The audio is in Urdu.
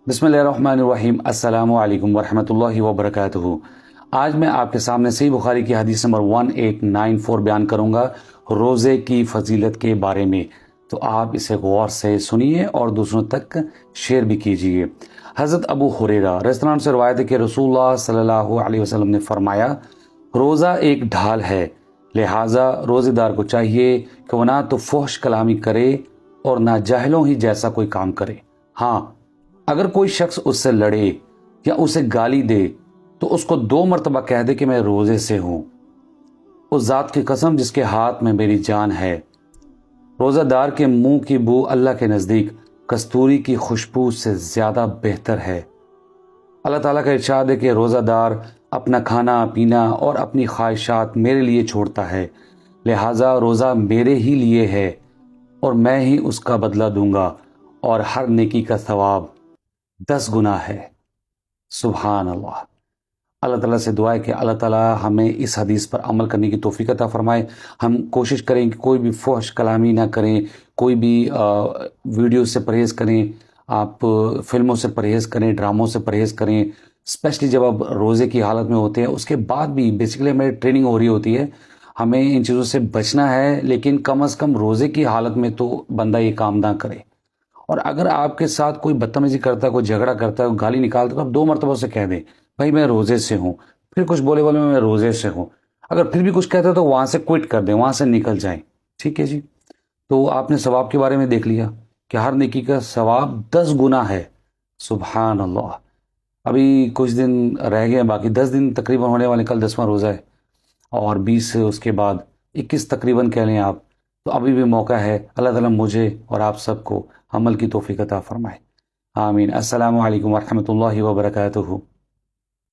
بسم اللہ الرحمن الرحیم۔ السلام علیکم ورحمۃ اللہ وبرکاتہ۔ آج میں آپ کے سامنے صحیح بخاری کی حدیث نمبر 1894 بیان کروں گا روزے کی فضیلت کے بارے میں، تو آپ اسے غور سے سنیے اور دوسروں تک شیئر بھی کیجیے۔ حضرت ابو ہریرہ رضی اللہ عنہ سے روایت ہے کہ رسول اللہ صلی اللہ علیہ وسلم نے فرمایا، روزہ ایک ڈھال ہے، لہٰذا روزے دار کو چاہیے کہ وہ نہ تو فحش کلامی کرے اور نہ جاہلوں ہی جیسا کوئی کام کرے۔ ہاں، اگر کوئی شخص اس سے لڑے یا اسے گالی دے تو اس کو 2 مرتبہ کہہ دے کہ میں روزے سے ہوں، اس ذات کی قسم جس کے ہاتھ میں میری جان ہے۔ روزہ دار کے منہ کی بو اللہ کے نزدیک کستوری کی خوشبو سے زیادہ بہتر ہے۔ اللہ تعالیٰ کا ارشاد ہے کہ روزہ دار اپنا کھانا پینا اور اپنی خواہشات میرے لیے چھوڑتا ہے، لہٰذا روزہ میرے ہی لیے ہے اور میں ہی اس کا بدلہ دوں گا، اور ہر نیکی کا ثواب 10 گنا ہے۔ سبحان اللہ۔ اللہ تعالیٰ سے دعا ہے کہ اللہ تعالیٰ ہمیں اس حدیث پر عمل کرنے کی توفیق عطا فرمائے۔ ہم کوشش کریں کہ کوئی بھی فحش کلامی نہ کریں، کوئی بھی ویڈیو سے پرہیز کریں، آپ فلموں سے پرہیز کریں، ڈراموں سے پرہیز کریں، اسپیشلی جب آپ روزے کی حالت میں ہوتے ہیں۔ اس کے بعد بھی بیسیکلی ہمیں ٹریننگ ہو رہی ہوتی ہے، ہمیں ان چیزوں سے بچنا ہے، لیکن کم از کم روزے کی حالت میں تو بندہ یہ کام نہ کرے۔ اور اگر آپ کے ساتھ کوئی بدتمیزی کرتا ہے، کوئی جھگڑا کرتا ہے، گالی نکالتا ہے، تو آپ 2 مرتبہ سے کہہ دیں بھائی میں روزے سے ہوں، پھر کچھ بولے میں روزے سے ہوں۔ اگر پھر بھی کچھ کہتا ہے تو وہاں سے کوئٹ کر دیں، وہاں سے نکل جائیں، ٹھیک ہے جی۔ تو آپ نے ثواب کے بارے میں دیکھ لیا کہ ہر نیکی کا ثواب 10 گنا ہے۔ سبحان اللہ۔ ابھی کچھ دن رہ گئے، باقی 10 دن تقریباً ہونے والے، کل 10واں روزہ ہے اور 20 اس کے بعد 21 تقریباً کہہ لیں آپ، تو ابھی بھی موقع ہے۔ اللہ تعالیٰ مجھے اور آپ سب کو عمل کی توفیق عطا فرمائے، آمین۔ السلام علیکم ورحمۃ اللہ وبرکاتہ۔